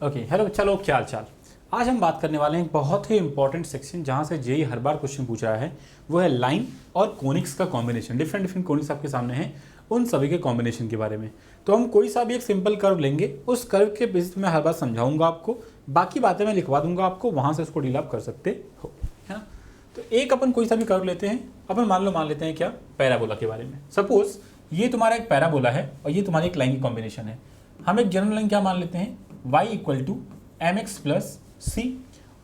Okay hello बच्चा लोग, क्या हाल चाल। आज हम बात करने वाले हैं एक बहुत ही इंपॉर्टेंट सेक्शन जहां से जेई हर बार क्वेश्चन पूछ रहा है। वो है लाइन और कोनिक्स का कॉम्बिनेशन। डिफरेंट डिफरेंट कोनिक्स आपके सामने हैं, उन सभी के कॉम्बिनेशन के बारे में। तो हम कोई सा भी एक सिंपल कर्व लेंगे, उस कर्व के बेसिस पे मैं हर बार समझाऊंगा आपको, बाकी बातें मैं लिखवा दूंगा आपको, वहां से उसको डील आप कर सकते हो, है ना। तो एक अपन कोई सा भी कर्व लेते हैं, अपन मान लेते हैं क्या, पैराबोला के बारे में। सपोज ये तुम्हारा एक पैराबोला है और ये तुम्हारी एक लाइन की कॉम्बिनेशन है। हम एक जनरल लाइन क्या मान लेते हैं, y equal to M X plus C,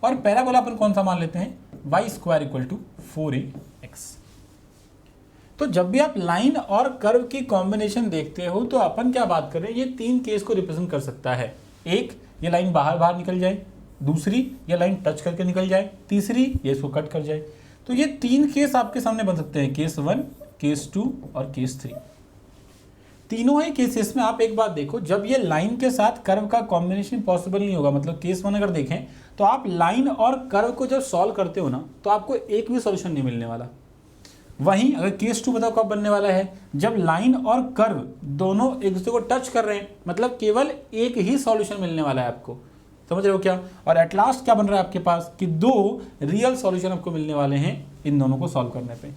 और पैराबोला अपन कौन सा मान लेते हैं, Y square equal to 4ax। तो जब भी आप लाइन और कर्व की कॉम्बिनेशन देखते हो तो अपन क्या बात कर रहे हैं, ये तीन केस को रिप्रेजेंट कर सकता है। एक, ये लाइन बाहर बाहर निकल जाए, दूसरी ये लाइन टच करके निकल जाए, तीसरी ये इसको कट कर जाए। तो ये तीन केस आपके सामने बन सकते हैं, केस 1, केस 2 और केस 3। तीनों ही केसेस में आप एक बात देखो, जब ये लाइन के साथ कर्व का कॉम्बिनेशन पॉसिबल नहीं होगा, मतलब केस 1 अगर देखें तो आप लाइन और कर्व को जब सॉल्व करते हो ना, तो आपको एक भी सॉल्यूशन नहीं मिलने वाला। वहीं अगर केस 2 बताओ कब बनने वाला है, जब लाइन और कर्व दोनों एक दूसरे को टच कर रहे हैं, मतलब केवल एक ही सॉल्यूशन मिलने वाला है आपको। समझ रहे हो क्या। और एट लास्ट क्या बन रहा है आपके पास कि दो रियल सॉल्यूशन आपको मिलने वाले हैं इन दोनों को सॉल्व करने पे।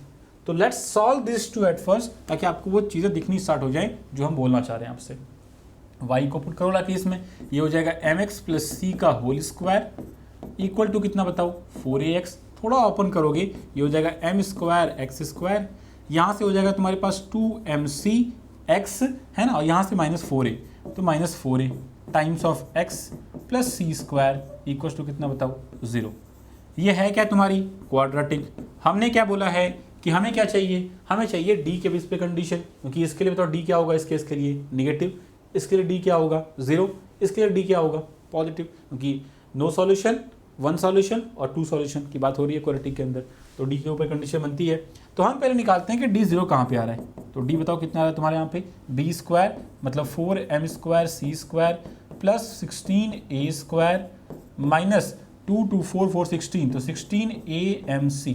तो let's solve this to at first, ताकि आपको वो चीज़ें दिखनी स्टार्ट हो जाए जो हम बोलना चाह रहे हैं आपसे। y को पुट करो ला केस में, ये हो जाएगा एम एक्स प्लस सी का होल स्क्वायर इक्वल टू कितना बताओ, 4ax। थोड़ा ओपन करोगे ये हो जाएगा एम स्क्वायर एक्स स्क्वायर, यहाँ से हो जाएगा तुम्हारे पास 2mc x है ना, और यहाँ से -4a, तो -4a times of x plus C square equal to कितना बताओ, 0। ये है क्या तुम्हारी क्वाड्रेटिक। हमने क्या बोला है कि हमें क्या चाहिए, हमें चाहिए d के बेस पे कंडीशन, क्योंकि इसके लिए बताओ d क्या होगा, इस केस के लिए नेगेटिव, इसके लिए d क्या होगा 0, इसके लिए d क्या होगा पॉजिटिव, क्योंकि नो सॉल्यूशन, 1 सॉल्यूशन और 2 सॉल्यूशन की बात हो रही है क्वाड्रेटिक के अंदर, तो d के ऊपर कंडीशन बनती है। तो हम पहले निकालते हैं कि d 0 कहाँ पे आ रहा है। तो d बताओ कितना आ रहा है तुम्हारे यहाँ पे, b स्क्वायर मतलब 4m square C square plus 16a square minus 2 2 4 4 16, तो 16amc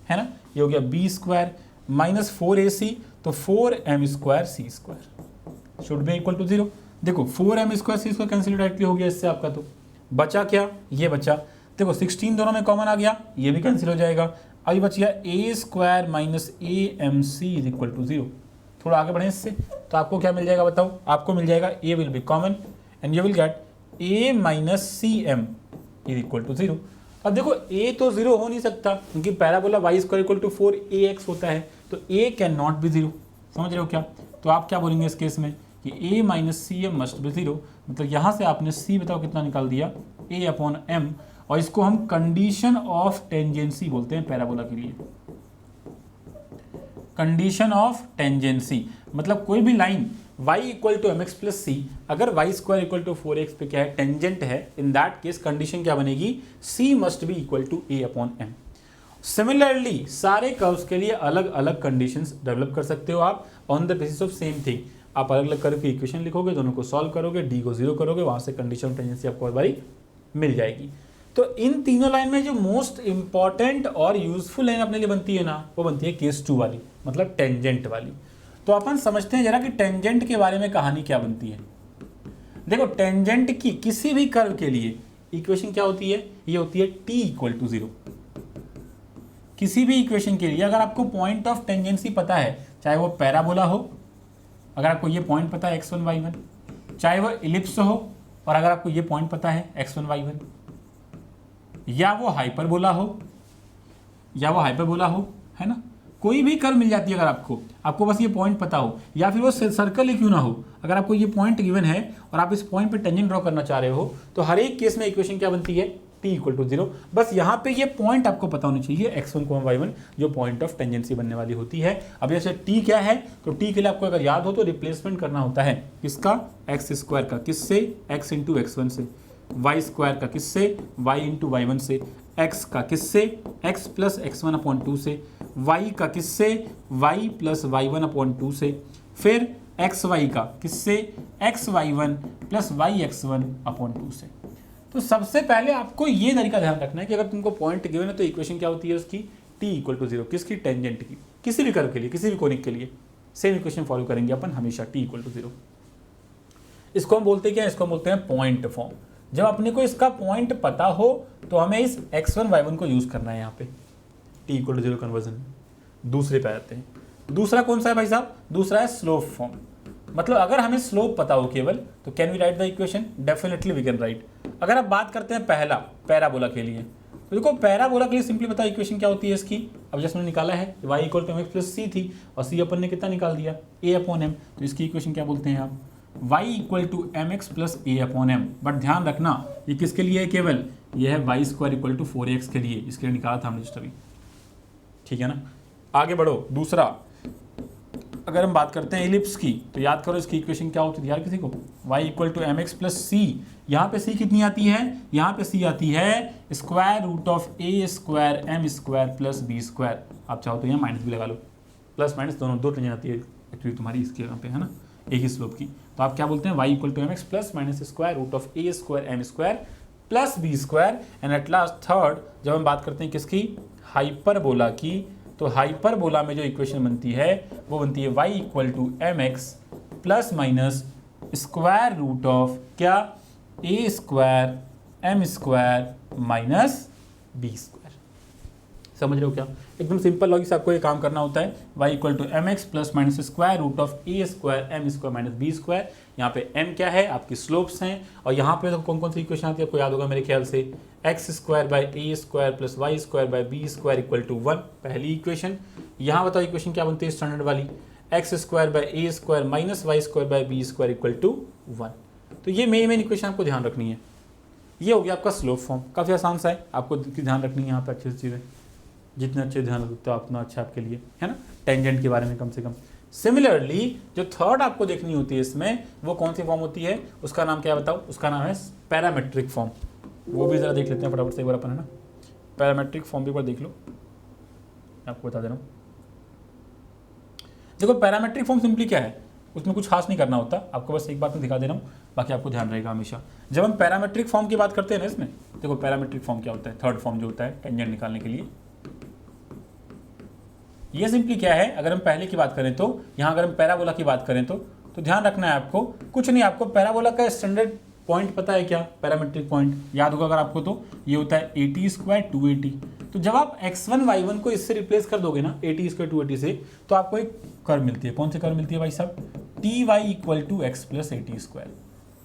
है ना, ये हो गया b स्क्वायर माइनस 4ac, तो 4m square C square should be equal to 0। देखो 4m square C square cancel directly हो गया इससे आपका, तो बचा क्या, ये बचा। देखो 16 दोनों में कॉमन आ गया, ये भी कैंसिल हो जाएगा। अभी बच गया a square minus amc is equal to 0। थोड़ा आगे बढ़े इससे, तो आपको क्या मिल जाएगा बताओ, आपको मिल जाएगा a will be common and you will get a minus cm is equal to 0। अब देखो a तो 0 हो नहीं सकता, क्योंकि parabola y square equal to 4ax होता है, तो a कैन नॉट बी 0। समझ रहे हो क्या। तो आप क्या बोलेंगे इस केस में कि a minus C M must be 0, मतलब यहाँ से आपने c बताओ कितना निकाल दिया, a अपॉन m, और इसको हम कंडीशन ऑफ टेंजेंसी बोलते हैं पैराबोला के लिए। कंडीशन ऑफ टेंजेंसी मतलब कोई भी line y equal to M X plus C, अगर y square equal to 4x पे क्या है, टेंजेंट है, इन दैट केस कंडीशन क्या बनेगी, c must be equal to a upon m। Similarly सारे कर्व्स के लिए अलग अलग कंडीशंस डेवलप कर सकते हो आप on the basis of same thing. आप अलग अलग कर्व की इक्वेशन लिखोगे, दोनों को सॉल्व करोगे, d को 0 करोगे, वहां से कंडीशन ऑफ टेंजेंसी आपको हर बारी मिल जाएगी। तो इन तीनों लाइन में जो मोस्ट इंपॉर्टेंट और यूजफुल लाइन अपने लिए बनती है ना, वो बनती है केस 2 वाली, मतलब टेंजेंट वाली। तो अपन समझते हैं जरा कि टेंजेंट के बारे में कहानी क्या बनती है। देखो टेंजेंट की किसी भी कर्व के लिए इक्वेशन क्या होती है, ये होती है t इक्वल टू 0। किसी भी इक्वेशन के लिए अगर आपको पॉइंट ऑफ टेंजेंसी पता है, चाहे वो पैराबोला हो, अगर आपको ये पॉइंट पता है x1 y1, चाहे वो इलिप्स हो, और अगर आपको ये पॉइंट पता है x1 y1, या वो हाइपरबोला हो, है ना, कोई भी कर्व मिल जाती है अगर आपको बस ये पॉइंट पता हो, या फिर वो सर्कल ही क्यों ना हो, अगर आपको ये पॉइंट गिवन है और आप इस पॉइंट पे टेंजेंट ड्रॉ करना चाह रहे हो, तो हर एक केस में इक्वेशन क्या बनती है, t इक्वल टू 0। बस यहाँ पे ये पॉइंट आपको पता होना चाहिए x1 y1, जो पॉइंट ऑफ टेंजेंसी बनने वाली होती है। अब जैसे t क्या है, तो t के लिए आपको अगर याद हो तो रिप्लेसमेंट करना होता है किसका, x स्क्वायर का, किससे, x इंटू x1 से, y स्क्वायर का किससे, y इंटू y1 से, x का किससे, x प्लस x1 अपॉन 2 से, y का किससे, y प्लस y1 अपॉन 2 से, फिर xy का किससे, xy1 प्लस yx1 अपॉन 2 से। तो सबसे पहले आपको ये तरीका ध्यान रखना है कि अगर तुमको पॉइंट गिवन है तो इक्वेशन क्या होती है उसकी, t इक्वल टू 0, किसकी, टेंजेंट की। किसी भी कर्व के लिए, किसी भी कोनिक के लिए सेम इक्वेशन फॉलो करेंगे अपन हमेशा, t इक्वल टू 0। इसको हम बोलते हैं क्या, इसको हम बोलते हैं पॉइंट फॉर्म। जब अपने को इसका पॉइंट पता हो तो हमें इस x1 y1 को यूज करना है यहाँ पे t इक्वल टू 0 कन्वर्जन में। दूसरे पे आते हैं, दूसरा कौन सा है भाई साहब? दूसरा है स्लोप फॉर्म। मतलब अगर हमें स्लोप पता हो केवल तो can we write the equation? Definitely we can write. अगर आप बात करते हैं पहला पैराबोला के लिए, तो देखो पैराबोला के लिए सिंपली बताओ इक्वेशन क्या होती है इसकी। अब जैसे हमने निकाला है y equal to mx plus C थी और सी अपन ने कितना निकाल दिया a अपॉन एम, तो इसकी इक्वेशन क्या बोलते हैं आप? y equal to M X plus A upon M. But ध्यान रखना ये किसके लिए है? केवल ये है Y square equal to 4ax के लिए, इसके लिए निकाला था हमने जस्ट अभी। ठीक है ना, आगे बढ़ो। दूसरा अगर हम बात करते हैं एलिप्स की, तो याद करो इसकी इक्वेशन क्या होती है यार किसी को? y equal to M X plus C. यहाँ पे c कितनी आती है? यहाँ पे c आती है square root of A square M square plus B square. आप चाहो तो यहाँ माइनस भी लगा लो, प्लस माइनस दोनों दो टेंजेंट आती है एक्चुअली तुम्हारी इसके यहाँ पे, है ना, एक ही स्लोप की। तो आप क्या बोलते हैं? y equal to M X plus minus square root of A square M square plus B square. And at last third जब हम बात करते हैं किसकी? हाइपरबोला की, तो हाइपरबोला में जो इक्वेशन बनती है वो बनती है y equal to M X plus minus square root of क्या? A square M square minus B square. समझ रहे हो क्या? एकदम सिंपल लॉजिक से आपको ये काम करना होता है। y equal to M X plus minus square root of A square M square minus B square. यहाँ पे m क्या है? आपकी स्लोप्स हैं। और यहाँ पे तो कौन कौन सी इक्वेशन आती है आपको याद होगा मेरे ख्याल से? X square by A square plus Y square by B square equal to 1, पहली इक्वेशन। यहाँ बताओ इक्वेशन क्या बनती है स्टैंडर्ड वाली? X square by A square minus Y square by B square equal to 1। तो ये मेन इक्वेशन आपको ध्यान रखनी है। ये हो गया आपका स्लोप फॉर्म, काफ़ी आसान सा है, आपको ध्यान रखनी है यहाँ पे अच्छी सी चीज़ें। जितने अच्छे ध्यान रखते हो उतना अच्छा आपके लिए, है ना, टेंजेंट के बारे में कम से कम। सिमिलरली जो थर्ड आपको देखनी होती है इसमें, वो कौन सी फॉर्म होती है? उसका नाम क्या बताओ? उसका नाम है पैरामेट्रिक फॉर्म। वो भी ज़रा देख लेते हैं फटाफट से एक बार अपन, है ना। पैरामेट्रिक फॉर्म भी एक बार देख लो, आपको बता दे रहा हूँ। देखो पैरामेट्रिक फॉर्म सिंपली क्या है, उसमें कुछ खास नहीं करना होता, आपको बस एक बात मैं दिखा दे रहा हूँ, बाकी आपको ध्यान रहेगा हमेशा। जब हम पैरामेट्रिक फॉर्म की बात करते हैं ना इसमें, देखो पैरामेट्रिक फॉर्म क्या होता है? थर्ड फॉर्म जो होता है टेंजेंट निकालने के लिए, ये सिंपली क्या है? अगर हम पहले की बात करें तो यहाँ अगर हम पैराबोला की बात करें तो ध्यान रखना है आपको, कुछ नहीं, आपको पैराबोला का स्टैंडर्ड पॉइंट पता है क्या? पैरामेट्रिक पॉइंट याद होगा अगर आपको, तो ये होता है 80 स्क्वायर 280। तो जब आप x1 y1 को इससे रिप्लेस कर दोगे ना 80 स्क्वायर 280 से, तो आपको एक कर्व मिलती है। कौन सी कर्व मिलती है भाई साहब? T Y equal to X plus 80 square.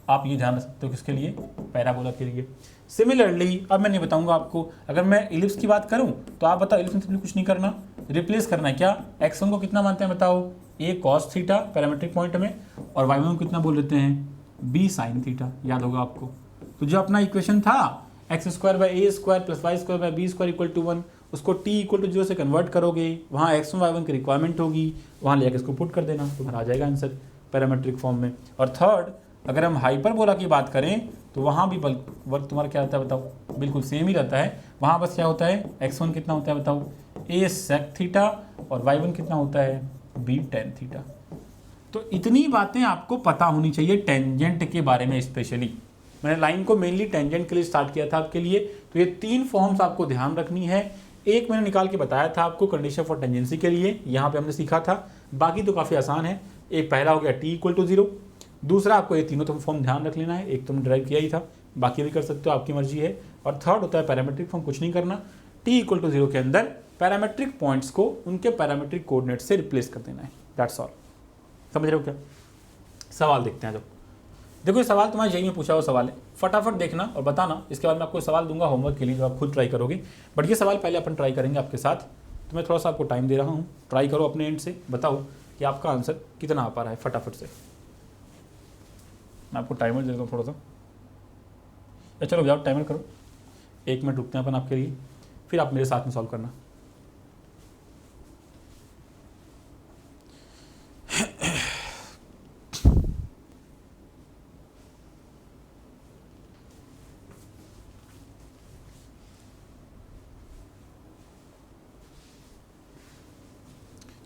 आप ये ध्यान रख सकते हो किसके लिए? पैराबोला के लिए। सिमिलरली अब मैं नहीं बताऊंगा आपको, अगर मैं इलिप्स की बात करूं तो आप बताओ इलिप्स में कुछ नहीं करना, रिप्लेस करना है क्या? x1 को कितना मानते हैं बताओ? a cos theta parametric point में, और y1 को कितना बोल देते हैं? b sin थीटा, याद होगा आपको। तो जो अपना इक्वेशन था X square by A square plus Y square by B square equal to 1, उसको t इक्वल टू 0 से कन्वर्ट करोगे, वहाँ x1 y1 की रिक्वायरमेंट होगी, वहाँ लेकर इसको पुट कर देना, तुम्हारा आ जाएगा आंसर पैरामेट्रिक फॉर्म में। और थर्ड अगर हम हाइपरबोला की बात करें तो वहाँ भी वर्क तुम्हारा क्या रहता है बताओ? बिल्कुल सेम ही रहता है। वहाँ बस क्या होता है? x1 कितना होता है बताओ? a sec थीटा, और y1 कितना होता है? b tan theta. तो इतनी बातें आपको पता होनी चाहिए टेंजेंट के बारे में। स्पेशली मैंने लाइन को मेनली टेंजेंट के लिए स्टार्ट किया था आपके लिए, तो ये 3 फॉर्म्स आपको ध्यान रखनी है। एक मैंने निकाल के बताया था आपको कंडीशन फॉर टेंजेंसी के लिए, यहाँ पे हमने सीखा था, बाकी तो काफ़ी आसान है। एक पहला हो गया t इक्वल टू 0, दूसरा आपको ये तीनों तो फॉर्म ध्यान रख लेना है, एक तो ड्राइव किया ही था, बाकी भी कर सकते हो, आपकी मर्जी है। और थर्ड होता है पैरामेट्रिक फॉर्म, कुछ नहीं करना, t इक्वल टू 0 के अंदर पैरामेट्रिक पॉइंट्स को उनके पैरामेट्रिक कोऑर्डिनेट से रिप्लेस कर देना है, दैट्स ऑल। समझ रहे हो क्या? सवाल देखते हैं। जो देखो ये सवाल तुम्हारे जेईई में पूछा हुआ सवाल है, फटाफट देखना और बताना, इसके बाद मैं आपको सवाल दूंगा होमवर्क के लिए जो आप खुद ट्राई करोगे, बट ये सवाल पहले अपन ट्राई करेंगे आपके साथ। तो मैं थोड़ा सा आपको टाइम दे रहा हूँ, ट्राई करो अपने एंड से, बताओ कि आपका आंसर कितना आ पा रहा है फटाफट से। मैं आपको टाइमर दे देता हूँ थोड़ा सा, या चलो जाओ टाइमर करो, 1 मिनट रुकते हैं अपन आपके लिए, फिर आप मेरे साथ में सॉल्व करना।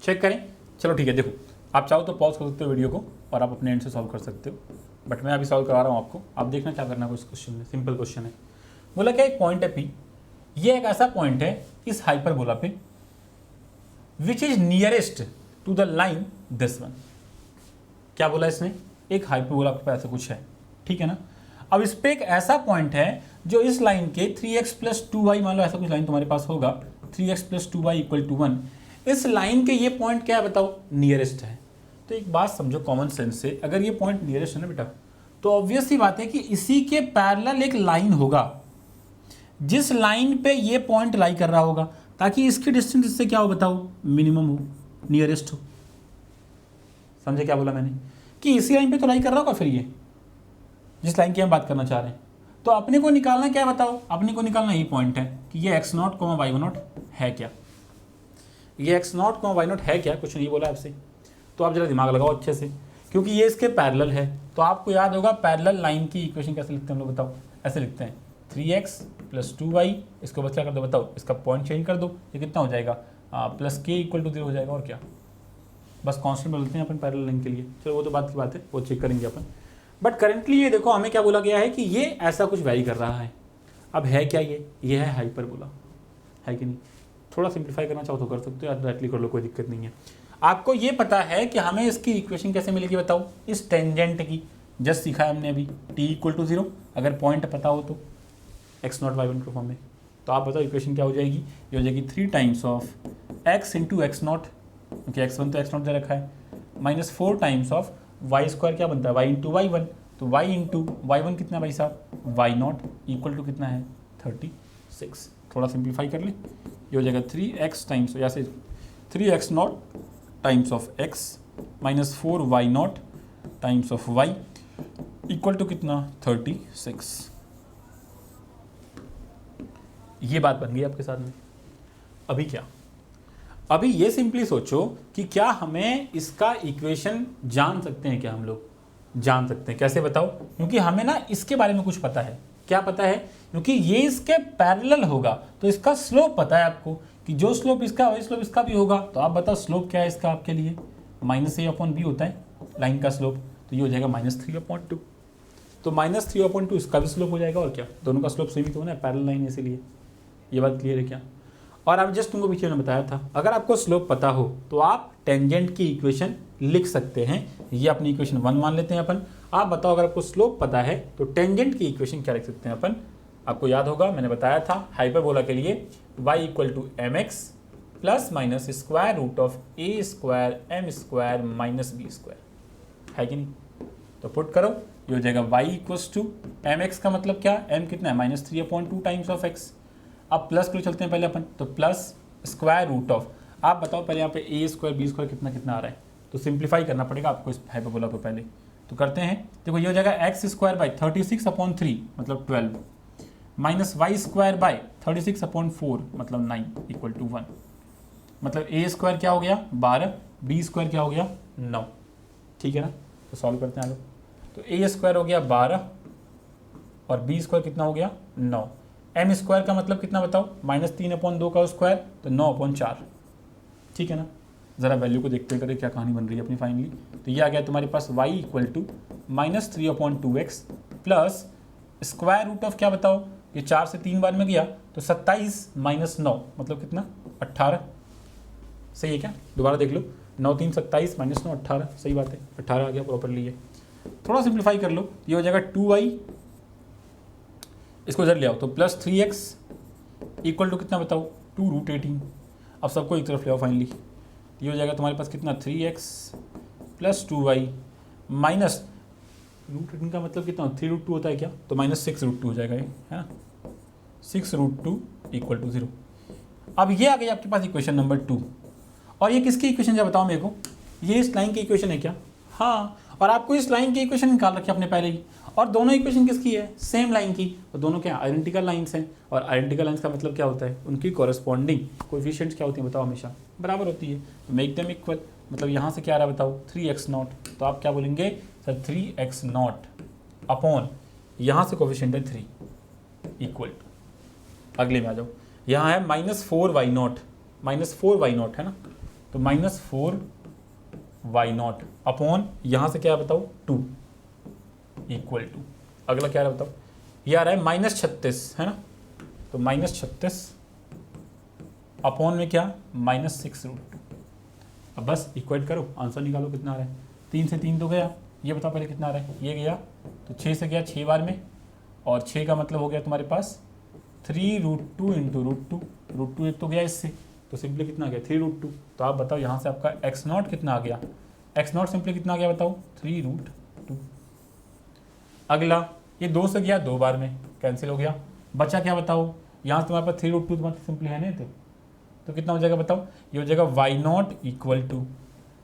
चेक करें, चलो ठीक है। देखो आप चाहो तो पॉज कर सकते हो वीडियो को और आप अपने एंड से सॉल्व कर सकते हो, बट मैं अभी सॉल्व करा रहा हूँ आपको, आप देखना क्या करना है। इस क्वेश्चन में सिंपल क्वेश्चन है, बोला क्या एक पॉइंट है P, ये एक ऐसा पॉइंट है इस हाइपरबोला पे which is nearest to the line this one. क्या बोला इसने? एक हाइपरबोला पे ऐसा कुछ है, ठीक है ना। अब इस पे एक ऐसा पॉइंट है जो इस लाइन के 3x प्लस 2y, मान लो ऐसा कुछ लाइन तुम्हारे पास होगा, 3x plus 2y equal to 1, इस लाइन के ये पॉइंट क्या है बताओ, नियरेस्ट है। तो एक बात समझो कॉमन सेंस से, अगर ये पॉइंट नियरेस्ट है ना बेटा, तो ऑब्वियस सी बात है कि इसी के पैरेलल एक लाइन होगा जिस लाइन पे ये पॉइंट लाई कर रहा होगा, ताकि इसकी डिस्टेंस इससे क्या हो बताओ, मिनिमम हो, नियरेस्ट हो। समझे क्या बोला मैंने, कि इसी लाइन पे तो लाई कर रहा होगा फिर ये, जिस लाइन की हम बात करना चाह रहे हैं। तो अपने को निकालना क्या बताओ, अपने को निकालना यही पॉइंट है कि ये x0, y0 है क्या, ये x0, y0 है क्या, कुछ नहीं बोला आपसे। तो आप जरा दिमाग लगाओ अच्छे से, क्योंकि ये इसके पैरेलल है। तो आपको याद होगा पैरेलल लाइन की इक्वेशन कैसे लिखते हैं हम लोग बताओ, ऐसे लिखते हैं 3x प्लस 2y, इसको बस क्या कर दो बताओ, इसका पॉइंट चेंज कर दो, ये कितना हो जाएगा, प्लस k इक्वल टू 0 हो जाएगा, और क्या, बस कांस्टेंट बदलते हैं अपन पैरेलल लाइन के लिए। चलो वो तो बात की बात है, वो चेक करेंगे अपन। बट करेंटली ये देखो हमें क्या बोला गया है कि ये ऐसा कुछ वैरी कर रहा है। अब है क्या ये है हाइपरबोला, है कि नहीं। थोड़ा सिंप्लीफाई करना चाहो तो कर सकते हो, या डायरेक्टली कर लो, कोई दिक्कत नहीं है। आपको ये पता है कि हमें इसकी इक्वेशन कैसे मिलेगी बताओ, इस टेंजेंट की, जस्ट सीखा है हमने अभी, t इक्वल टू 0, अगर पॉइंट पता हो तो x0 y1 के फॉर्म में। तो आप बताओ इक्वेशन क्या हो जाएगी, ये हो जाएगी 3 times of x into x0, क्योंकि x1 तो x0 दे रखा है, minus 4 times of y square क्या बनता है, y इंटू y1, तो y इंटू y1 कितना भाई साहब, y0 इक्वल टू कितना है 36। थोड़ा सिंप्लीफाई कर ले, ये हो जाएगा 3x टाइम्स, या से 3x0 times of x minus 4y0 times of y equal to कितना 36। ये बात बन गई आपके साथ में। अभी क्या, अभी ये सिंपली सोचो कि क्या हमें इसका इक्वेशन जान सकते हैं, क्या हम लोग जान सकते हैं, कैसे बताओ, क्योंकि हमें ना इसके बारे में कुछ पता है। क्या पता है, क्योंकि ये इसके पैरेलल होगा, तो इसका स्लोप पता है आपको कि जो स्लोप इसका वही स्लोप इसका भी होगा। तो आप बताओ स्लोप क्या है इसका आपके लिए, -a/b होता है लाइन का स्लोप, तो ये हो जाएगा -3/2। तो -3/2 इसका भी स्लोप हो जाएगा, और क्या, दोनों का स्लोप सेम ही तो होना है, पैरेलल लाइन, इसीलिए। ये बात क्लियर है क्या। और अब जस्ट तुमको पीछे मैंने बताया था, अगर आपको स्लोप पता हो तो आप टेंजेंट की इक्वेशन लिख सकते हैं। ये अपनी इक्वेशन 1 मान लेते हैं अपन। आप बताओ अगर आपको स्लोप पता है तो टेंजेंट की इक्वेशन क्या लिख सकते हैं अपन। आपको याद होगा मैंने बताया था हाइपरबोला के लिए y equal to mx plus minus square root of a square m square minus b square, है कि नहीं। तो पुट करो, ये हो जाएगा y इक्वल्स टू mx का मतलब क्या, m कितना है -3/2 टाइम्स ऑफ x। अब प्लस के लिए चलते हैं पहले अपन, तो प्लस स्क्वायर रूट ऑफ, आप बताओ पहले यहाँ पे a स्क्वायर b स्क्वायर कितना कितना आ रहा है, तो सिंप्लीफाई करना पड़ेगा आपको इस हाइपरबोला को पहले। तो करते हैं, देखो ये हो जाएगा x स्क्वायर बाई 36/3 मतलब 12 माइनस वाई स्क्वायर बाई 36/4 मतलब 9 इक्वल टू 1। मतलब a स्क्वायर क्या हो गया 12, b स्क्वायर क्या हो गया 9, ठीक है ना। तो सॉल्व करते हैं आगे, तो a स्क्वायर हो गया 12 और b स्क्वायर कितना हो गया 9। m स्क्वायर का मतलब कितना बताओ, -3/2 का स्क्वायर तो 9/4, ठीक है ना। ज़रा वैल्यू को देखते करें क्या कहानी बन रही है अपनी फाइनली। तो ये आ गया तुम्हारे पास y equal to -3/2x plus square root of क्या बताओ, ये 4 से 3 बार में गया तो 27 माइनस 9 मतलब कितना 18, सही है क्या। दोबारा देख लो, 9 3 27 माइनस 9 18, सही बात है 18 आ गया प्रॉपरली। ये थोड़ा सिंप्लीफाई कर लो, ये हो जाएगा 2y, इसको इधर ले आओ तो प्लस 3x इक्वल टू कितना बताओ 2√18। अब सबको एक तरफ ले आओ फाइनली, ये हो जाएगा तुम्हारे पास कितना 3x प्लस 2y माइनस √18 का मतलब कितना 3√2 होता है क्या, तो -6√2 हो जाएगा ये, है ना, 6√2 इक्वल टू 0। अब ये आ गई आपके पास इक्वेशन नंबर 2। और ये किसकी इक्वेशन है बताओ मेरे को, ये इस लाइन की इक्वेशन है क्या, हाँ। और आपको इस लाइन की इक्वेशन निकाल रखी है आपने पहले ही, और दोनों इक्वेशन किसकी है, सेम लाइन की, और दोनों क्या आइडेंटिकल लाइन्स हैं। और आइडेंटिकल लाइन्स का मतलब क्या होता है, उनकी कॉरेस्पॉन्डिंग कोएफिशिएंट्स क्या होती हैं बताओ, हमेशा बराबर होती है। तो मेक देम इक्वल, मतलब यहाँ से क्या आ रहा है बताओ 3x0, तो आप क्या बोलेंगे सर 3x0 अपॉन यहाँ से कोएफिशिएंट है 3 इक्वल टू, अगले में आ जाओ, यहाँ है -4y0 है ना, तो -4y0 अपॉन यहाँ से क्या है बताओ 2 इक्वल टू, अगला क्या है बताओ, ये आ रहा है -36 है ना, तो -36 अपॉन में क्या -6√2। अब बस इक्वेट करो, आंसर निकालो कितना आ रहा है, 3 से 3 तो गया, ये बताओ पहले कितना आ रहा है, ये गया तो 6 से गया 6 बार में और 6 का मतलब हो गया तुम्हारे पास 3√2 इंटू √2, √2 एक तो गया इससे, तो सिंपली कितना आ गया 3√2। तो आप बताओ यहाँ से आपका x0 कितना आ गया, x0 सिंपली कितना आ गया बताओ 3√2। अगला ये 2 से गया 2 बार में कैंसिल हो गया, बचा क्या बताओ, यहाँ से तुम्हारे पास 3√2 तुम्हारे सिंपली है नहीं तो कितना हो जाएगा बताओ, ये हो जाएगा y0 इक्वल टू,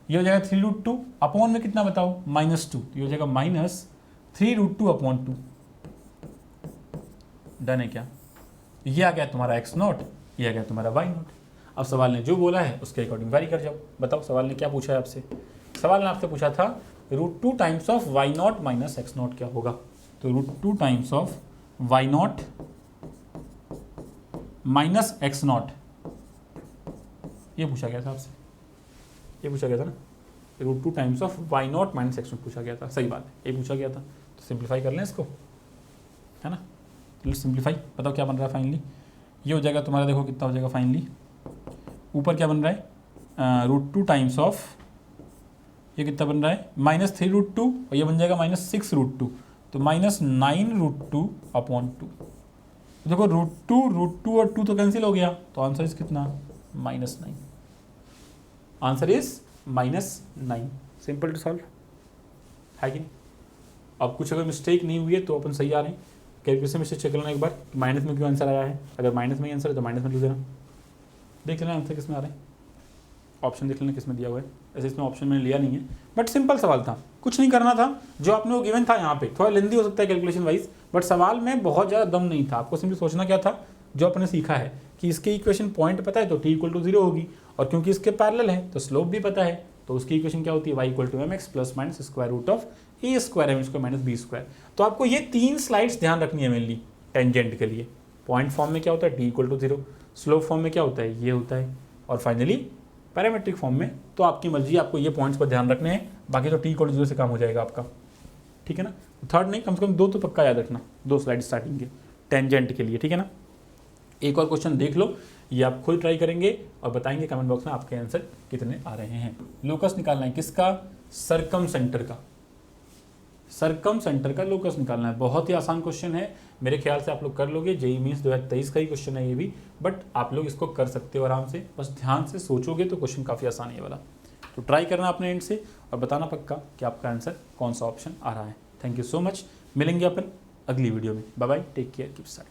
ये हो जाएगा 3√2 अपॉन में कितना बताओ -2, ये हो जाएगा -3√2 अपॉन 2। डन है क्या, ये आ गया तुम्हारा x0, ये आ गया तुम्हारा y0। अब सवाल ने जो बोला है उसके अकॉर्डिंग वेरी कर जाओ। बताओ सवाल ने क्या पूछा है आपसे, सवाल ने आपसे पूछा था √2 times of y0 minus x0 क्या होगा, तो √2 times of y0 minus x0 ये पूछा गया था आपसे, ये पूछा गया था ना, √2 times of y0 minus x0 पूछा गया था, सही बात है ये पूछा गया था। तो सिंप्लीफाई कर लें इसको, है ना, चलो सिंप्लीफाई, बताओ क्या बन रहा है फाइनली, ये हो जाएगा तुम्हारा, देखो कितना हो जाएगा फाइनली, ऊपर क्या बन रहा है √2 टाइम्स ऑफ, ये कितना बन रहा है -3√2 और ये बन जाएगा -6√2, तो -9√2 अपॉन 2। देखो √2 और 2 तो कैंसिल हो गया, तो आंसर इज कितना -9, answer is -9। Simple to solve है कि नहीं। अब कुछ अगर मिस्टेक नहीं हुई है तो अपन सही आ रहे हैं, कैलकुलेशन मिस्टेक चेक करना एक बार, माइनस में क्यों आंसर आया है, अगर माइनस में ही आंसर है तो माइनस में लिख देना, देख लेना आंसर किस में आ रहा है, ऑप्शन देख लेना किस में दिया हुआ है। ऐसे इसमें ऑप्शन मैंने लिया नहीं है, बट सिंपल सवाल था, कुछ नहीं करना था, जो आपने वो गिवन था यहाँ पे थोड़ा लेंदी हो सकता है कैलकुलेशन वाइज, बट सवाल में बहुत ज़्यादा दम नहीं था, आपको सिंपली सोचना क्या था, जो आपने सीखा है कि इसकी इक्वेशन पॉइंट पता है तो t = 0 होगी, और क्योंकि इसके पैरेलल है तो स्लोप भी पता है, तो उसकी इक्वेशन क्या होती है y = mx plus minus square root of a square m square minus b square. तो आपको ये 3 स्लाइड्स ध्यान रखनी है मेनली टेंजेंट के लिए। पॉइंट फॉर्म में क्या होता है t = 0, स्लोप फॉर्म में क्या होता है ये होता है, और फाइनली पैरामेट्रिक फॉर्म में तो आपकी मर्जी, आपको ये पॉइंट्स पर ध्यान रखने हैं, बाकी तो t = 0 से काम हो जाएगा आपका, ठीक है ना। थर्ड नहीं, कम से कम 2 तो पक्का याद रखना, 2 स्लाइड स्टार्टिंग के टेंजेंट के लिए, ठीक है ना। एक और क्वेश्चन देख लो, ये आप खुद ट्राई करेंगे और बताएंगे कमेंट बॉक्स में आपके आंसर कितने आ रहे हैं। लोकस निकालना है किसका, सर्कम सेंटर का, सर्कम सेंटर का लोकस निकालना है। बहुत ही आसान क्वेश्चन है, मेरे ख्याल से आप लोग कर लोगे, जेईई मींस 2023 का ही क्वेश्चन है ये भी, बट आप लोग इसको कर सकते हो आराम से, बस ध्यान से सोचोगे तो क्वेश्चन काफ़ी आसान है ये वाला। तो ट्राई करना अपने एंड से और बताना पक्का कि आपका आंसर कौन सा ऑप्शन आ रहा है। थैंक यू सो मच, मिलेंगे अपन अगली वीडियो में, bye bye, take care, keep style.